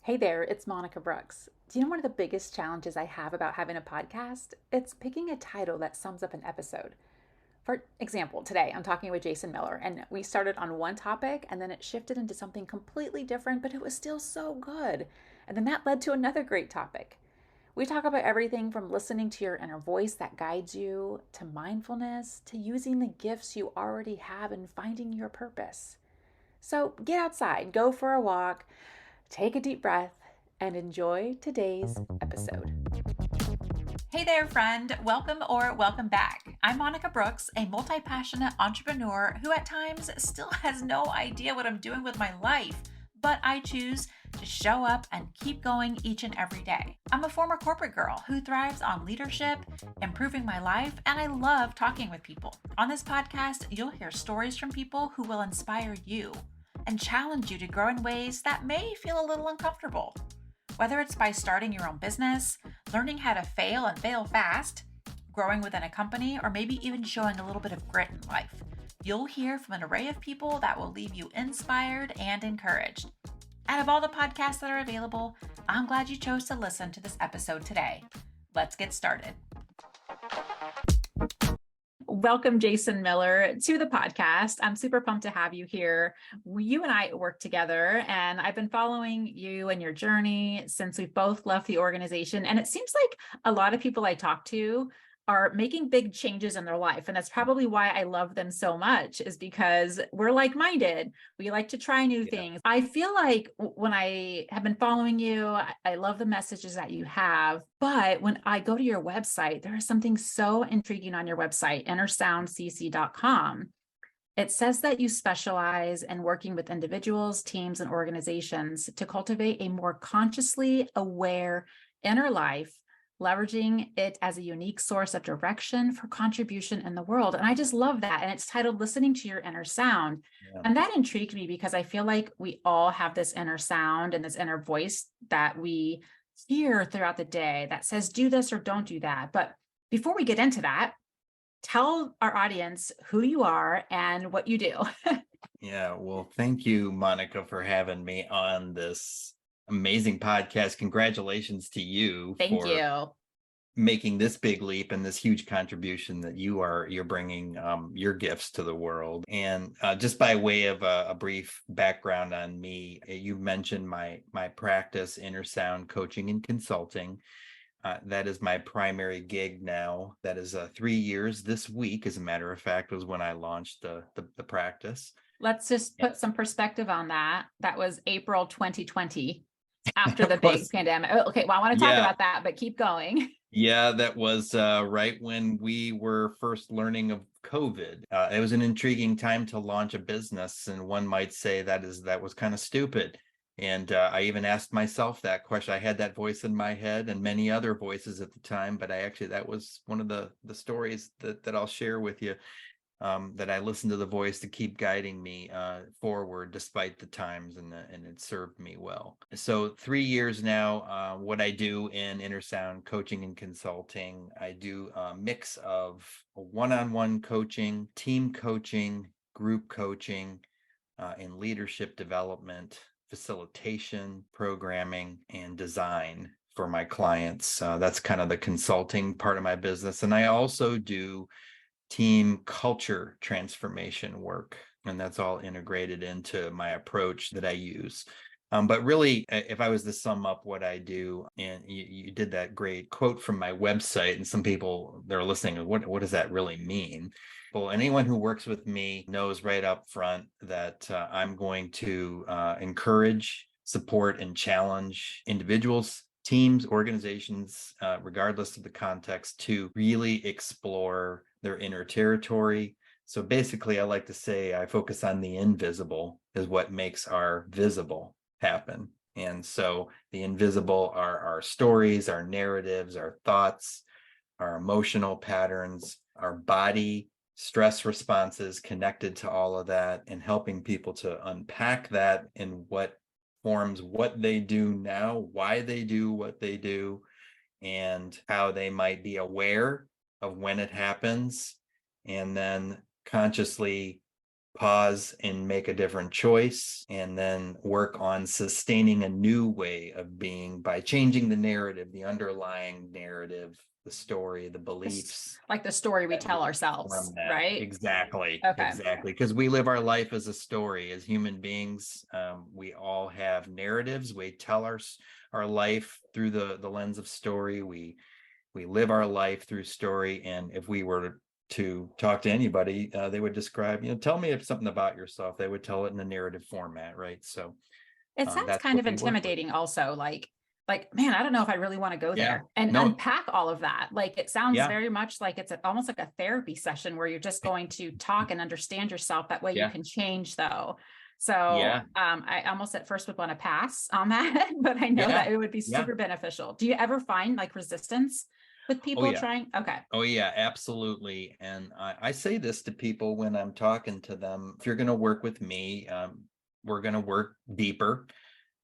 Hey there, it's Monica Brooks. Do you know one of the biggest challenges I have about having a podcast? It's picking a title that sums up an episode. For example, today I'm talking with Jason Miller, and we started on one topic and then it shifted into something completely different, but it was still so good. And then that led to another great topic. We talk about everything from listening to your inner voice that guides you, to mindfulness, to using the gifts you already have and finding your purpose. So get outside, go for a walk, take a deep breath, and enjoy today's episode. Hey there, friend. Welcome or welcome back. I'm Monica Brooks, a multi passionate entrepreneur who at times still has no idea what I'm doing with my life, but I choose to show up and keep going each and every day. I'm a former corporate girl who thrives on leadership, improving my life, and I love talking with people. On this podcast, you'll hear stories from people who will inspire you and challenge you to grow in ways that may feel a little uncomfortable. Whether it's by starting your own business, learning how to fail and fail fast, growing within a company, or maybe even showing a little bit of grit in life, you'll hear from an array of people that will leave you inspired and encouraged. Out of all the podcasts that are available, I'm glad you chose to listen to this episode today. Let's get started. Welcome, Jason Miller, to the podcast. I'm super pumped to have you here. You and I work together, and I've been following you and your journey since we've both left the organization. And it seems like a lot of people I talk to are making big changes in their life. And that's probably why I love them so much, is because we're like-minded. We like to try new things. I feel like when I have been following you, I love the messages that you have. But when I go to your website, there is something so intriguing on your website, innersoundcc.com. It says that you specialize in working with individuals, teams, and organizations to cultivate a more consciously aware inner life, leveraging it as a unique source of direction for contribution in the world. And I just love that. And it's titled Listening to Your Inner Sound. Yeah. And that intrigued me because I feel like we all have this inner sound and this inner voice that we hear throughout the day that says, do this or don't do that. But before we get into that, tell our audience who you are and what you do. Yeah. Well, thank you, Monica, for having me on this amazing podcast. Congratulations to you Thank for you. making this big leap and this huge contribution that you're bringing your gifts to the world. And just by way of a brief background on me, you mentioned my practice, Inner Sound Coaching and Consulting. That is my primary gig now. That is 3 years this week, as a matter of fact, was when I launched the practice. Let's just Yeah. put some perspective on that. That was April 2020, after the It big was, pandemic. Oh, okay, well, I want to talk yeah, about that, but keep going. yeah, that was right when we were first learning of COVID. It was an intriguing time to launch a business, and one might say that was kind of stupid. And I even asked myself that question. I had that voice in my head and many other voices at the time, but that was one of the stories that I'll share with you. That I listened to the voice to keep guiding me forward despite the times, and it served me well. So 3 years now, what I do in Intersound Coaching and Consulting, I do a mix of one-on-one coaching, team coaching, group coaching, and leadership development, facilitation, programming, and design for my clients. That's kind of the consulting part of my business. And I also do team culture transformation work. And that's all integrated into my approach that I use. But really, if I was to sum up what I do, and you did that great quote from my website, and some people that are listening, what does that really mean? Well, anyone who works with me knows right up front that I'm going to encourage, support, and challenge individuals, teams, organizations, regardless of the context, to really explore their inner territory. So basically, I like to say I focus on the invisible is what makes our visible happen. And so the invisible are our stories, our narratives, our thoughts, our emotional patterns, our body stress responses connected to all of that, and helping people to unpack that in what forms what they do now, why they do what they do, and how they might be aware of when it happens, and then consciously pause and make a different choice, and then work on sustaining a new way of being by changing the narrative, the underlying narrative, the story, the beliefs Like the story we that tell really form ourselves, that. right? Exactly, Okay. exactly. Because we live our life as a story as human beings. We all have narratives. We tell our life through the lens of story. We live our life through story. And if we were to talk to anybody, they would describe, tell me something about yourself. They would tell it in a narrative format, right? So It sounds that's kind what of we work with. intimidating also, man, I don't know if I really want to go Yeah. there and No. unpack all of that. Like it sounds Yeah. very much like it's almost like a therapy session where you're just going to talk and understand yourself. That way you Yeah. can change though. So Yeah. I almost at first would want to pass on that, but I know Yeah. that it would be Yeah. super beneficial. Do you ever find like resistance with Oh people yeah. trying? Okay. Oh yeah, absolutely. And I say this to people when I'm talking to them. If you're going to work with me, we're going to work deeper.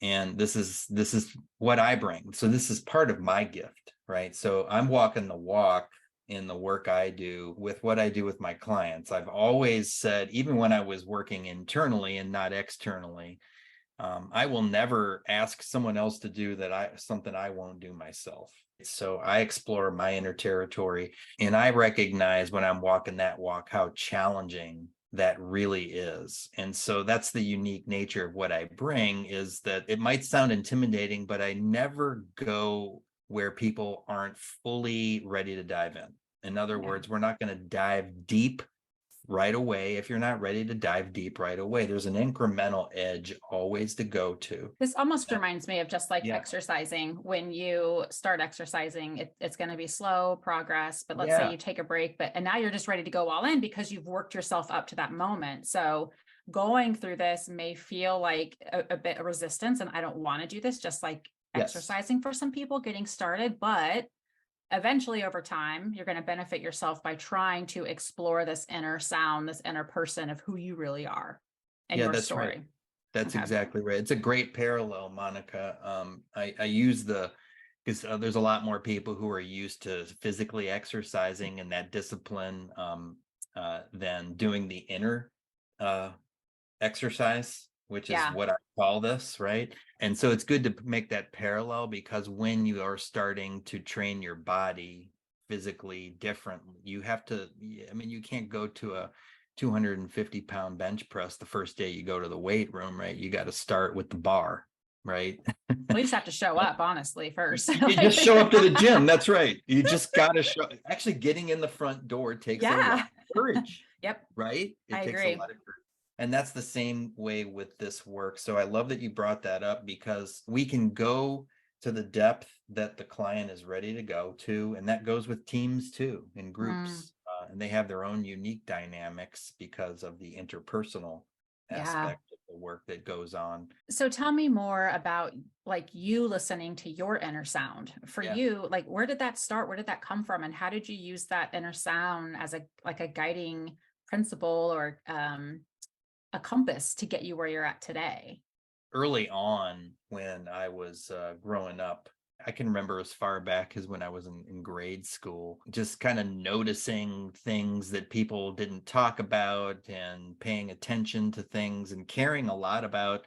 And this is what I bring. So this is part of my gift, right? So I'm walking the walk in the work I do with what I do with my clients. I've always said, even when I was working internally and not externally, I will never ask someone else to do something I won't do myself. So I explore my inner territory, and I recognize when I'm walking that walk how challenging that really is. And so that's the unique nature of what I bring, is that it might sound intimidating, but I never go where people aren't fully ready to dive in. In other Yeah. words, we're not going to dive deep right away. If you're not ready to dive deep right away, there's an incremental edge always to go to. This almost reminds me of just like Yeah. exercising. When you start exercising, it's going to be slow progress, but let's say Yeah. you take a break, and now you're just ready to go all in because you've worked yourself up to that moment. So going through this may feel like a bit of resistance, and I don't want to do this, just like Yes. exercising for some people getting started, but eventually over time, you're going to benefit yourself by trying to explore this inner sound, this inner person of who you really are and Yeah, your that's right. story. That's Okay. exactly right. It's a great parallel, Monica. I use because there's a lot more people who are used to physically exercising and that discipline, than doing the inner uh, exercise, which is Yeah. what I call this, right? And so it's good to make that parallel, because when you are starting to train your body physically differently, you have to, I mean, you can't go to a 250-pound bench press the first day you go to the weight room, right? You got to start with the bar, right? We just have to show up, honestly, first. You just show up to the gym. That's right. You just got to show. Actually, getting in the front door takes a lot Yeah. of courage, Yep. right? I It takes a agree. lot of courage. And that's the same way with this work. So I love that you brought that up, because we can go to the depth that the client is ready to go to. And that goes with teams too, in Mm, groups. And they have their own unique dynamics because of the interpersonal yeah. aspect of the work that goes on. So tell me more about like you listening to your inner sound. For Yeah. you, like where did that start? Where did that come from? And how did you use that inner sound as a guiding principle or a compass to get you where you're at today? Early on, when I was growing up, I can remember as far back as when I was in grade school, just kind of noticing things that people didn't talk about, and paying attention to things and caring a lot about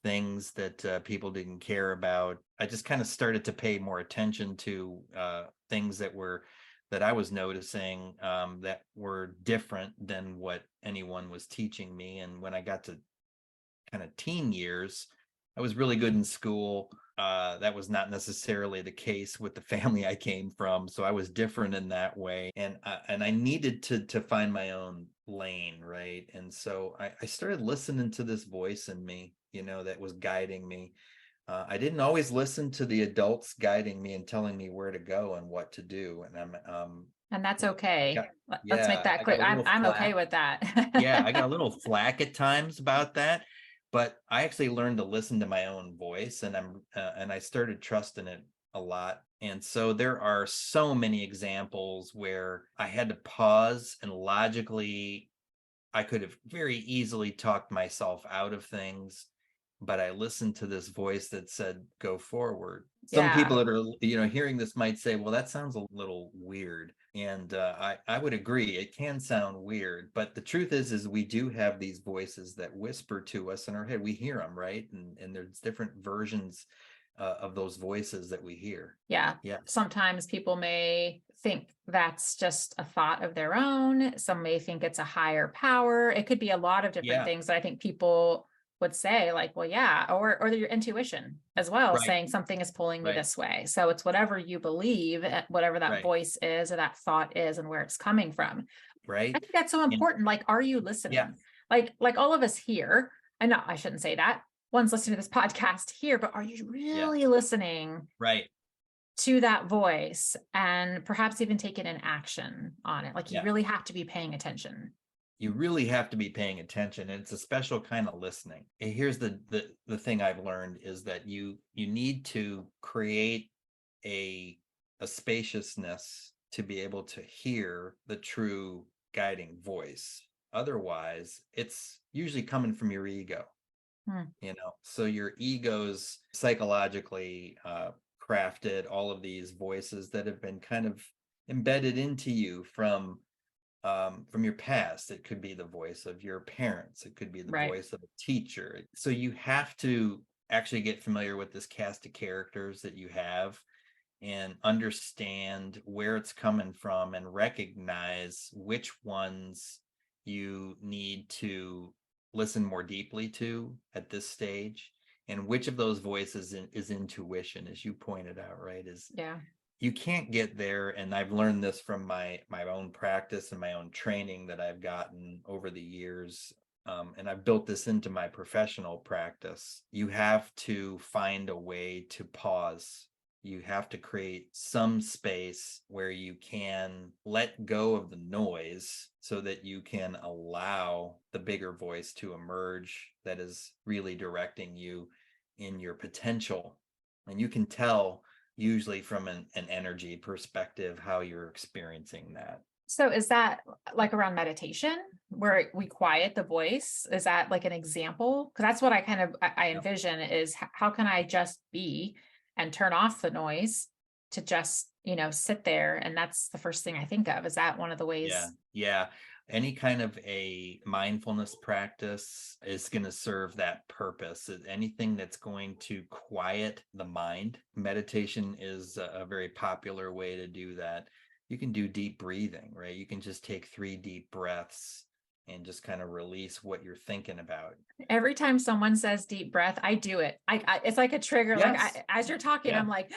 things that people didn't care about. I just kind of started to pay more attention to things that I was noticing, that were different than what anyone was teaching me. And when I got to kind of teen years, I was really good in school. That was not necessarily the case with the family I came from, so I was different in that way, and I needed to find my own lane, right? And so I started listening to this voice in me, that was guiding me. I didn't always listen to the adults guiding me and telling me where to go and what to do, and And that's I okay. got, Let's make yeah, that I clear. got a I'm little I'm okay flack. with that. Yeah, I got a little flack at times about that, but I actually learned to listen to my own voice, and I started trusting it a lot. And so there are so many examples where I had to pause, and logically I could have very easily talked myself out of things, but I listened to this voice that said, go forward. Some people Yeah. that are, hearing this might say, well, that sounds a little weird. And I would agree, it can sound weird, but the truth is we do have these voices that whisper to us in our head. We hear them, right? And there's different versions of those voices that we hear. Yeah. Yeah, Sometimes people may think that's just a thought of their own. Some may think it's a higher power. It could be a lot of different yeah, things that I think people would say, like, well, yeah, or your intuition as well, right, saying something is pulling me right, this way. So it's whatever you believe, whatever that right, voice is or that thought is and where it's coming from. I right. think that's so And important. Like, are you yeah, listening? Like all of us here, and no, I shouldn't say that. One's listening to this podcast here, but are you yeah, really listening right, to that voice and perhaps even taking an action on it? Like you yeah. really have to be paying attention. You really have to be paying attention, and it's a special kind of listening. And here's the thing I've learned is that you need to create a a spaciousness to be able to hear the true guiding voice. Otherwise, it's usually coming from your ego, Hmm. so your ego's psychologically crafted all of these voices that have been kind of embedded into you from your past. It could be the voice of your parents, it could be the Right. voice of a teacher. So you have to actually get familiar with this cast of characters that you have and understand where it's coming from and recognize which ones you need to listen more deeply to at this stage, and which of those voices is intuition, as you pointed out, right? Is Yeah. you can't get there, and I've learned this from my own practice and my own training that I've gotten over the years, and I've built this into my professional practice. You have to find a way to pause. You have to create some space where you can let go of the noise so that you can allow the bigger voice to emerge that is really directing you in your potential. And you can tell usually from an energy perspective how you're experiencing that. So is that like around meditation where we quiet the voice? Is that like an example? Because that's what I kind of I Yep. envision is how can I just be and turn off the noise to just, sit there? And that's the first thing I think of. Is that one of the Yeah, ways? yeah. Any kind of a mindfulness practice is going to serve that purpose. Anything that's going to quiet the mind. Meditation is a very popular way to do that. You can do deep breathing, right? You can just take 3 deep breaths and just kind of release what you're thinking about. Every time someone says deep breath, I do it. It's like a trigger. Like Yes. as you're talking, Yeah. I'm like,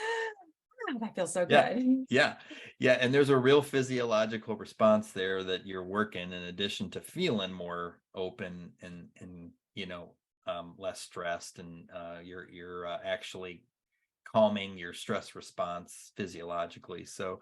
that feels so Yeah. good. Yeah. Yeah. And there's a real physiological response there that you're working in addition to feeling more open and less stressed, and you're actually calming your stress response physiologically. So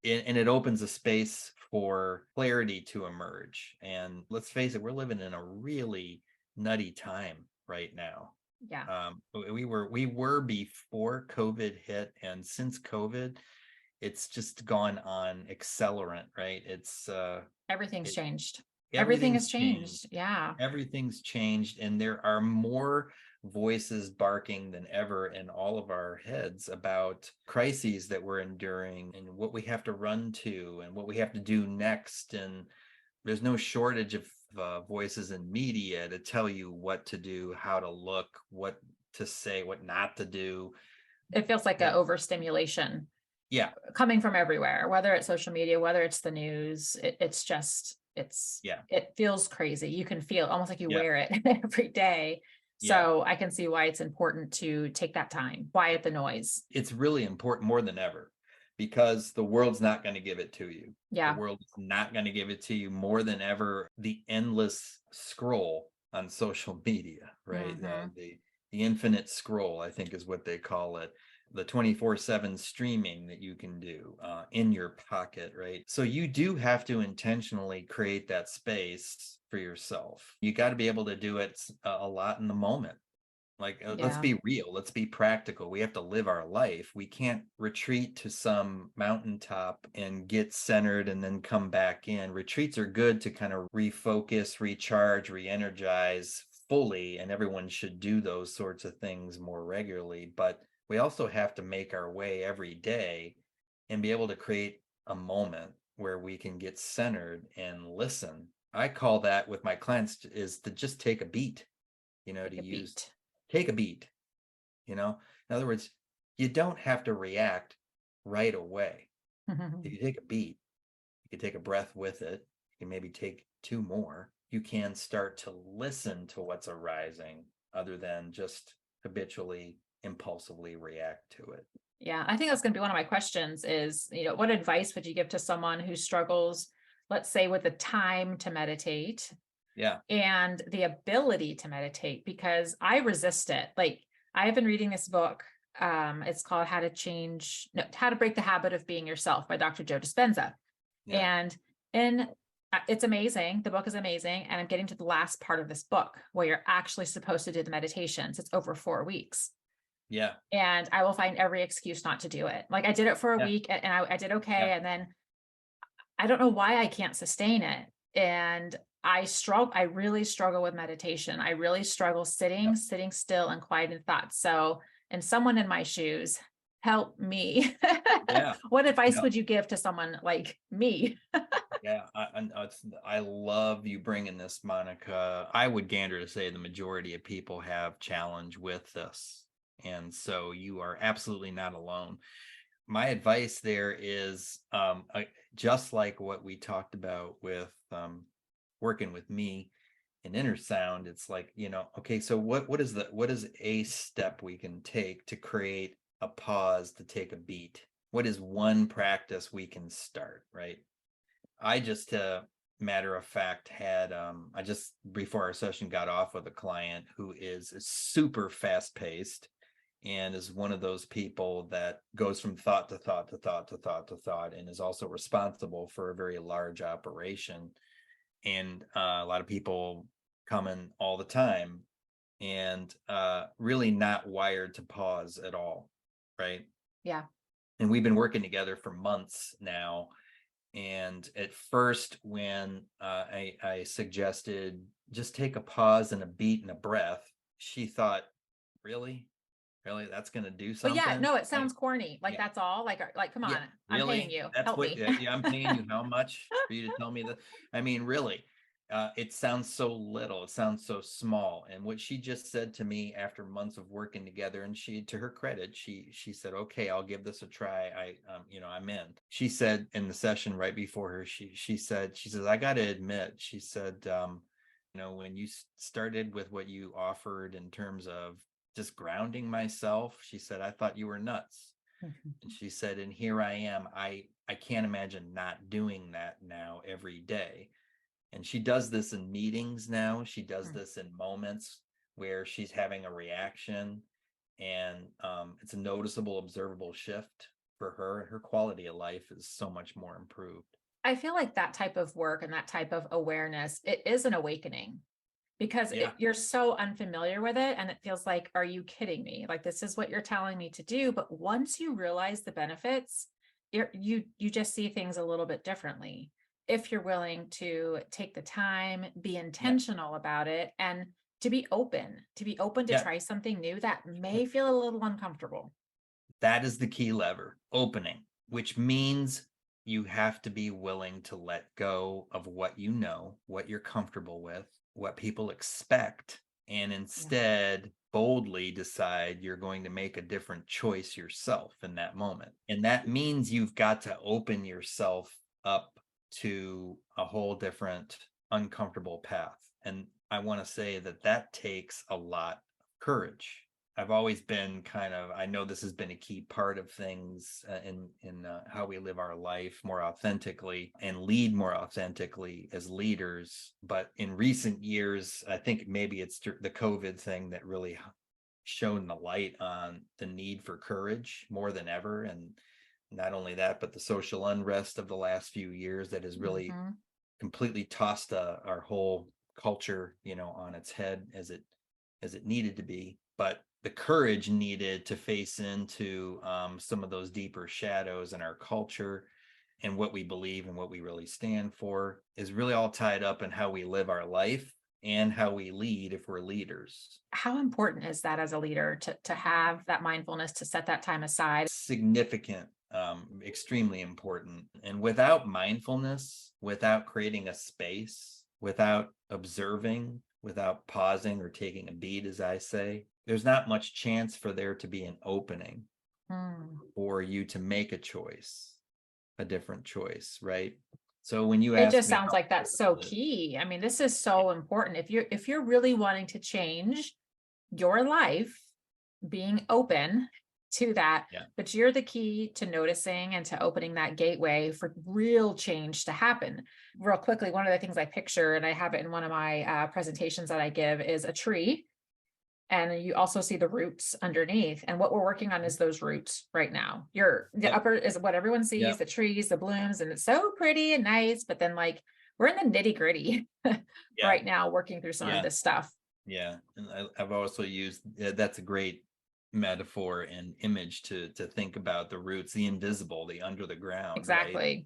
and it opens a space for clarity to emerge. And let's face it, we're living in a really nutty time right now. Yeah, We were before COVID hit, and since COVID, it's just gone on accelerant, right? everything's It, changed. Everything has everything's changed. changed. Yeah. Everything's changed, and there are more voices barking than ever in all of our heads about crises that we're enduring and what we have to run to and what we have to do next. And there's no shortage of voices in media to tell you what to do, how to look, what to say, what not to do. It feels like Yeah, a overstimulation yeah, coming from everywhere, whether it's social media, whether it's the news. It's just, yeah, it feels crazy. You can feel almost like you yeah, wear it every day. yeah. So I can see why it's important to take that time, quiet the noise. It's really important more than ever because the world's not going to give it to you. The Yeah. world is not going to give it to you more than ever. The endless scroll on social media, right? Hmm. The infinite scroll, I think, is what they call it. The 24/7 streaming that you can do in your pocket, right? So you do have to intentionally create that space for yourself. You got to be able to do it a lot in the moment. Like, let's Yeah. be real, let's be practical. We have to live our life. We can't retreat to some mountaintop and get centered and then come back in. Retreats are good to kind of refocus, recharge, re-energize fully, and everyone should do those sorts of things more regularly. But we also have to make our way every day and be able to create a moment where we can get centered and listen. I call that with my clients is to just take a beat, Take to a use, beat. take a beat, in other words, you don't have to react right away. If you take a beat, you can take a breath with it. You can maybe take two more. You can start to listen to what's arising other than just habitually, impulsively react to it. Yeah, I think that's going to be one of my questions is, what advice would you give to someone who struggles, let's say, with the time to meditate Yeah. and the ability to meditate? Because I resist it. Like, I have been reading this book. It's called How to Break the Habit of Being Yourself by Dr. Joe Dispenza. Yeah. And in it's amazing. The book is amazing. And I'm getting to the last part of this book where you're actually supposed to do the meditations. It's over 4 weeks. Yeah. And I will find every excuse not to do it. Like, I did it for a Yeah. week and I did okay. Yeah. And then I don't know why I can't sustain it. And I really struggle with meditation. I really struggle Yep. sitting still and quiet in thoughts. So, and someone in my shoes, help me. Yeah. What advice Yeah. would you give to someone like me? Yeah. I love you bringing this, Monica. I would gander to say the majority of people have challenge with this. And so you are absolutely not alone. My advice there is just like what we talked about with working with me in inner sound. It's like, okay, so what is a step we can take to create a pause, to take a beat? What is one practice we can start, right? I just matter of fact had I just before our session got off with a client who is super fast paced and is one of those people that goes from thought to thought to thought to thought to thought and is also responsible for a very large operation. And a lot of people come in all the time and really not wired to pause at all, right? Yeah. And we've been working together for months now. And at first, when I suggested just take a pause and a beat and a breath, she thought, really? Really? That's going to do But yeah, something? no, it sounds corny. Like, Yeah. that's all. Like, come Yeah. on, I'm paying Really? you. That's Help what, me. yeah, I'm paying you how much for you to tell me that? I mean, really, it sounds so little. It sounds so small. And what she just said to me after months of working together, and to her credit, she said, okay, I'll give this a try. I'm in. She said in the session right before her, she says, I got to admit, she said, when you started with what you offered in terms of just grounding myself, she said, I thought you were nuts. And she said, and here I am. I can't imagine not doing that now every day. And she does this in meetings now. She does this in moments where she's having a reaction. And it's a noticeable, observable shift for her. Her quality of life is so much more improved. I feel like that type of work and that type of awareness, it is an awakening because Yeah. you're so unfamiliar with it. And it feels like, are you kidding me? Like, this is what you're telling me to do. But once you realize the benefits, you just see things a little bit differently. If you're willing to take the time, be Yeah. intentional about it, and to be open to Yeah. try something new that may feel a little uncomfortable. That is the key lever, opening, which means you have to be willing to let go of what you know, what you're comfortable with, what people expect, and instead boldly decide you're going to make a different choice yourself in that moment. And that means you've got to open yourself up to a whole different uncomfortable path. And I want to say that takes a lot of courage. I've always been I know this has been a key part of things in how we live our life more authentically and lead more authentically as leaders. But in recent years, I think maybe it's the COVID thing that really shone the light on the need for courage more than ever. And not only that, but the social unrest of the last few years that has really completely tossed our whole culture, on its head as it needed to be. But the courage needed to face into some of those deeper shadows in our culture and what we believe and what we really stand for is really all tied up in how we live our life and how we lead if we're leaders. How important is that as a leader to have that mindfulness, to set that time aside? Significant. extremely important. And without mindfulness, without creating a space, without observing, without pausing or taking a beat, as I say, there's not much chance for there to be an opening for you to make a choice, a different choice, right? So when you It ask just me sounds how like that's so important key. I mean, this is it is, so important. If you're really wanting to change your life, being open to that, yeah, but you're the key to noticing and to opening that gateway for real change to happen. Real quickly, one of the things I picture, and I have it in one of my presentations that I give, is a tree. And you also see the roots underneath. And what we're working on is those roots right now. The yep, upper is what everyone sees, yep, the trees, the blooms, and it's so pretty and nice. But then, like, we're in the nitty gritty yeah, right now, working through some of yeah, this stuff. yeah. And I've also used that's a great metaphor and image to think about the roots, the invisible, the under the ground, right? Exactly.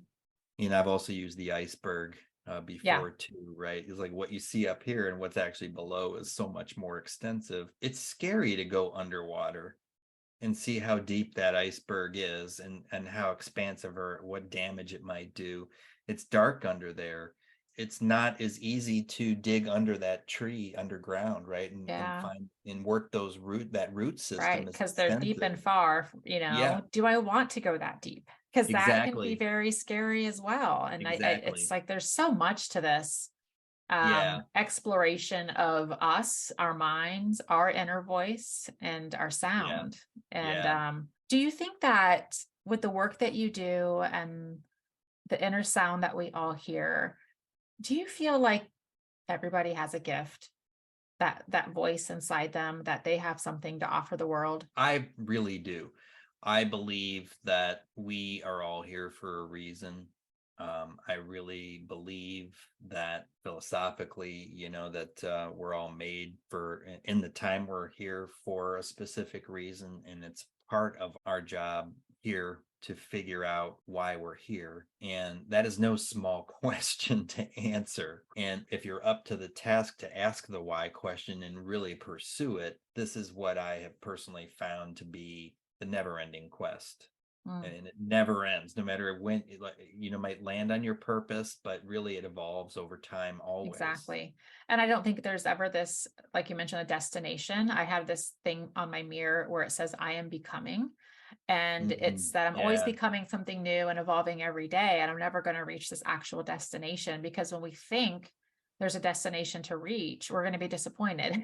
I've also used the iceberg Yeah. before too, right? It's like what you see up here and what's actually below is so much more extensive. It's scary to go underwater and see how deep that iceberg is and how expansive or what damage it might do. It's dark under there. It's not as easy to dig under that tree underground, right? And Yeah. find and work that root system Right. is Because they're deep extensive. and far, Yeah, do I want to go that deep? Because that can be exactly. very scary as well. And it's Exactly. like there's so much to this Yeah. exploration of us, our minds, our inner voice, and our Yeah. sound. And Yeah. do you think that with the work that you do and the inner sound that we all hear, do you feel like everybody has a gift, that voice inside them, that they have something to offer the world? I really do. I believe that we are all here for a reason. I really believe that philosophically, that we're all made in the time we're here for a specific reason. And it's part of our job here to figure out why we're here. And that is no small question to answer. And if you're up to the task to ask the why question and really pursue it, this is what I have personally found to be the never ending quest. Mm. And it never ends, no matter when might land on your purpose, but really it evolves over time always. Exactly. And I don't think there's ever this, like you mentioned, a destination. I have this thing on my mirror where it says, I am becoming. And it's that I'm always Yeah. becoming something new and evolving every day. And I'm never going to reach this actual destination, because when we think there's a destination to reach, we're going to be disappointed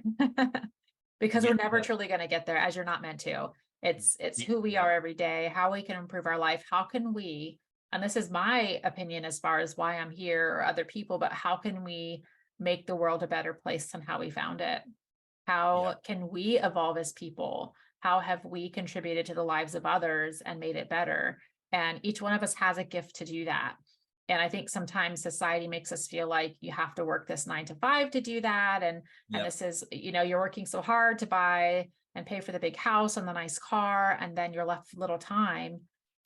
because we're Yeah. never truly going to get there, as you're not meant to. It's who we Yeah. are every day, how we can improve our life, how can we, and this is my opinion as far as why I'm here or other people, but how can we make the world a better place than how we found it? Yeah. How can we evolve as people? How have we contributed to the lives of others and made it better? And each one of us has a gift to do that. And I think sometimes society makes us feel like you have to work this 9 to 5 to do that. And Yep. this is, you're working so hard to buy and pay for the big house and the nice car, and then you're left with little time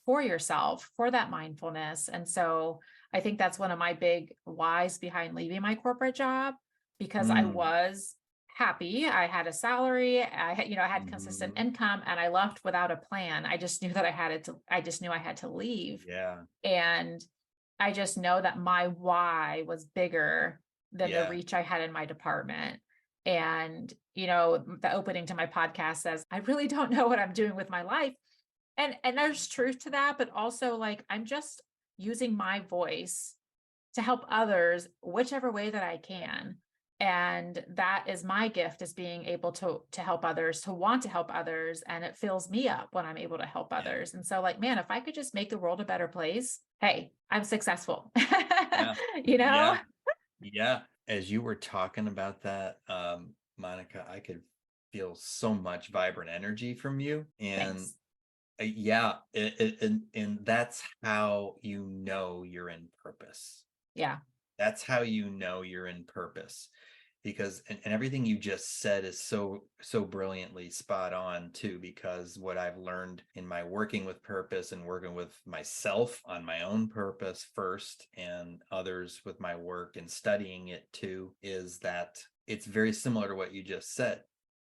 for yourself, for that mindfulness. And so I think that's one of my big whys behind leaving my corporate job, because I Mm. was happy. I had a salary. I had consistent Mhm. income, and I left without a plan. I just knew that I just knew I had to leave. Yeah. And I just know that my why was bigger than the Yeah. reach I had in my department. And, the opening to my podcast says, I really don't know what I'm doing with my life. And there's truth to that, but also, like, I'm just using my voice to help others whichever way that I can. And that is my gift, is being able to help others, to want to help others, and it fills me up when I'm able to help Yeah. others. And so, like, man, if I could just make the world a better place, hey, I'm successful. Yeah. you know? Yeah. Yeah. As you were talking about that, Monica, I could feel so much vibrant energy from you. And Thanks. yeah, and that's how you're in purpose. Yeah. That's how you're in purpose. Because and everything you just said is so brilliantly spot on too, because what I've learned in my working with purpose and working with myself on my own purpose first and others with my work and studying it too, is that it's very similar to what you just said.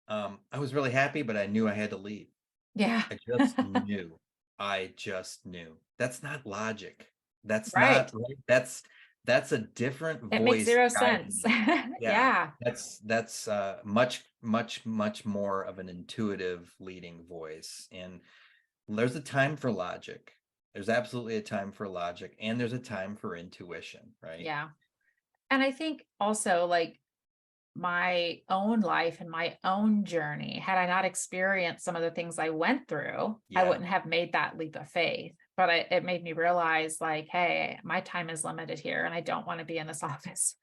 I was really happy, but I knew I had to leave. Yeah. I just knew. I just knew. That's not logic. That's Right. not right. That's a different It makes voice zero guiding sense. you. Yeah. Yeah. That's much more of an intuitive leading voice. And there's a time for logic. There's absolutely a time for logic, and there's a time for intuition, right? Yeah. And I think also, like, my own life and my own journey, had I not experienced some of the things I went through, I Yeah. wouldn't have made that leap of faith. But it made me realize, like, hey, my time is limited here and I don't want to be in this office.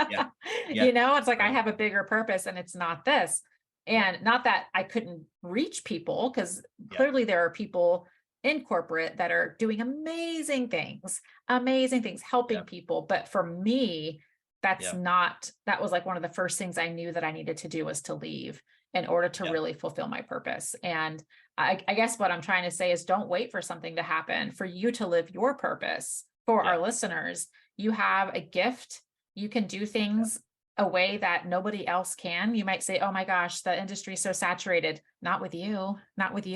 Yeah. Yeah. It's like I Right. have a bigger purpose and it's not this. Yeah. And not that I couldn't reach people, because Yeah. clearly there are people in corporate that are doing amazing things, helping Yeah. people. But for me, Yeah. that was like one of the first things I knew that I needed to do, was to leave in order to Yeah. really fulfill my purpose. And I guess what I'm trying to say is, don't wait for something to happen for you to live your purpose. For our Yeah. listeners, you have a gift. You can do things a way that nobody else can. You might say, oh my gosh, the industry is so saturated. Not with you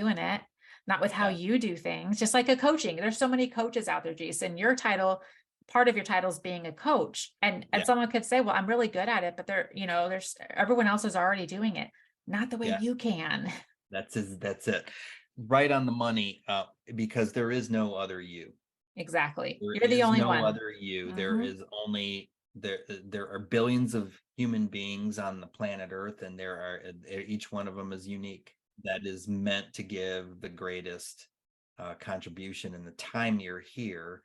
in it, not with how Yeah. you do things. Just like a coaching. There's so many coaches out there, Jason. Your title, part of your title is being a coach. And Yeah. someone could say, well, I'm really good at it, but there's everyone else is already doing it. Not the way Yeah. you can. That's it. Right on the money. Because there is no other you. Exactly. There You're the is only no one. other you. There Mhm. is only there are billions of human beings on the planet Earth, and each one of them is unique. That is meant to give the greatest contribution in the time you're here.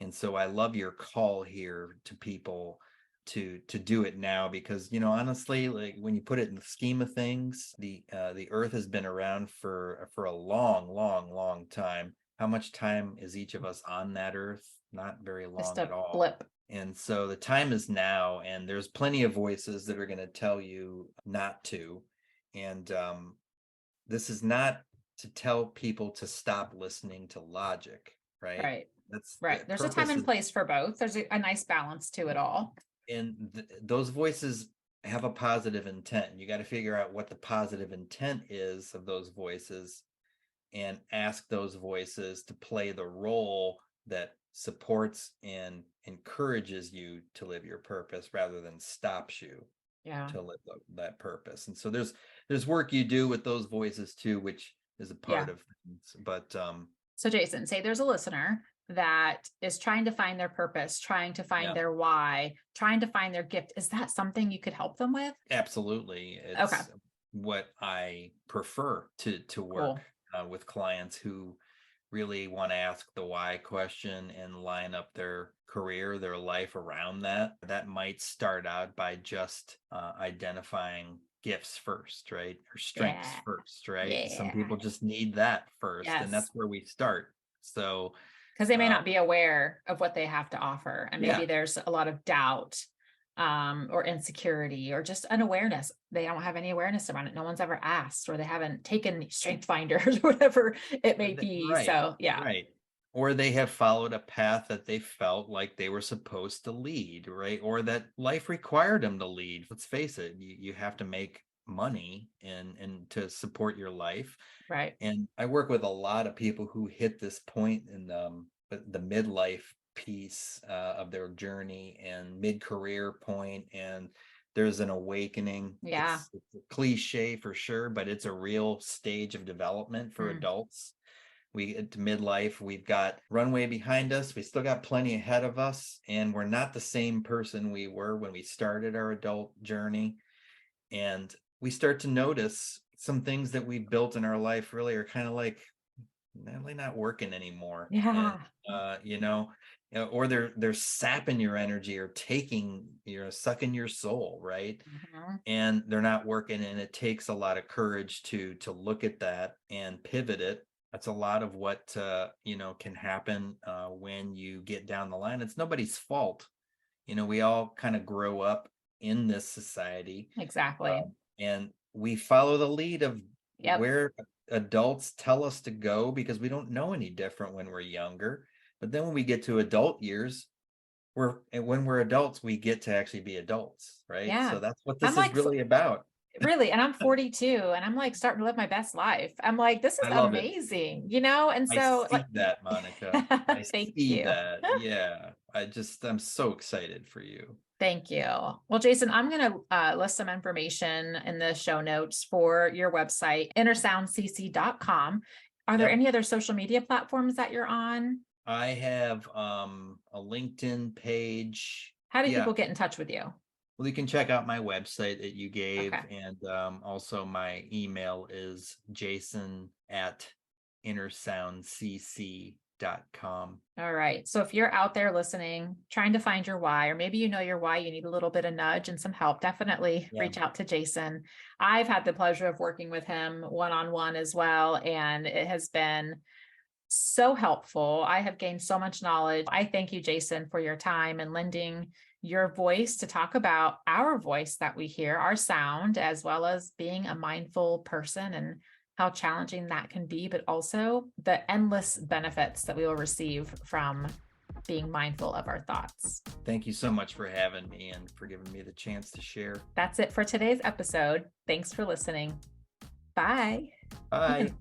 And so I love your call here to people to do it now, because honestly, like, when you put it in the scheme of things, the earth has been around for a long time. How much time is each of us on that earth? Not very Just long at a all. blip. And so the time is now, and there's plenty of voices that are going to tell you not to. And this is not to tell people to stop listening to logic, right? Right. That's the Right. There's a time purpose and is, place for both. There's a nice balance to it all. and those voices have a positive intent. You got to figure out what the positive intent is of those voices, and ask those voices to play the role that supports and encourages you to live your purpose, rather than stops you Yeah. to live that purpose. And so there's work you do with those voices too, which is a Yeah. part of things. But So, Jason, say there's a listener that is trying to find their purpose, trying to find yeah, their why, trying to find their gift. Is that something you could help them with? absolutely. Okay, It's what I prefer to work cool. with clients who really want to ask the why question and line up their career, their life around that. That might start out by just identifying gifts first, right? Or strengths Yeah. first, right? Some Yeah. people just need that first, and Yes. that's where we start. So, Because they may um, not be aware of what they have to offer. And yeah, maybe there's a lot of doubt, or insecurity, or just unawareness. They don't have any awareness around it. No one's ever asked, or they haven't taken strength finders or whatever it may be. right, So, yeah. right. Or they have followed a path that they felt like they were supposed to lead, right? Or that life required them to lead. Let's face it, you have to make money and to support your life. Right. And I work with a lot of people who hit this point in the midlife piece of their journey, and mid-career point, and there's an awakening. Yeah. It's a cliche for sure, but it's a real stage of development for Mm. adults. We get to midlife, we've got runway behind us, we still got plenty ahead of us, and we're not the same person we were when we started our adult journey. And we start to notice some things that we built in our life really are kind of like really not working anymore. And Yeah. or they're sapping your energy, or taking sucking your soul, right? Mhm. And they're not working, and it takes a lot of courage to look at that and pivot it. That's a lot of what can happen when you get down the line. It's nobody's fault. We all kind of grow up in this society, Exactly. um, and we follow the lead of Yep. where adults tell us to go, because we don't know any different when we're younger. But then when we get to adult years, when we're adults, we get to actually be adults, right? So Yeah. that's what I'm this is like, really about. Really. And I'm 42 and I'm like starting to live my best life. I'm like, this is I love it. amazing, you know? And I so see like, that, Monica. I thank see you. that. Yeah. I'm so excited for you. Thank you. Well, Jason, I'm going to list some information in the show notes for your website, innersoundcc.com. Are there Yep. any other social media platforms that you're on? I have a LinkedIn page. How do Yeah. people get in touch with you? Well, you can check out my website that you Okay. gave. And also my email is jason@innersoundcc.com. All right. So if you're out there listening, trying to find your why, or maybe you know your why, you need a little bit of nudge and some help, definitely Yeah. reach out to Jason. I've had the pleasure of working with him one-on-one as well, and it has been so helpful. I have gained so much knowledge. I thank you, Jason, for your time and lending your voice to talk about our voice that we hear, our sound, as well as being a mindful person and how challenging that can be, but also the endless benefits that we will receive from being mindful of our thoughts. Thank you so much for having me and for giving me the chance to share. That's it for today's episode. Thanks for listening. Bye. Bye.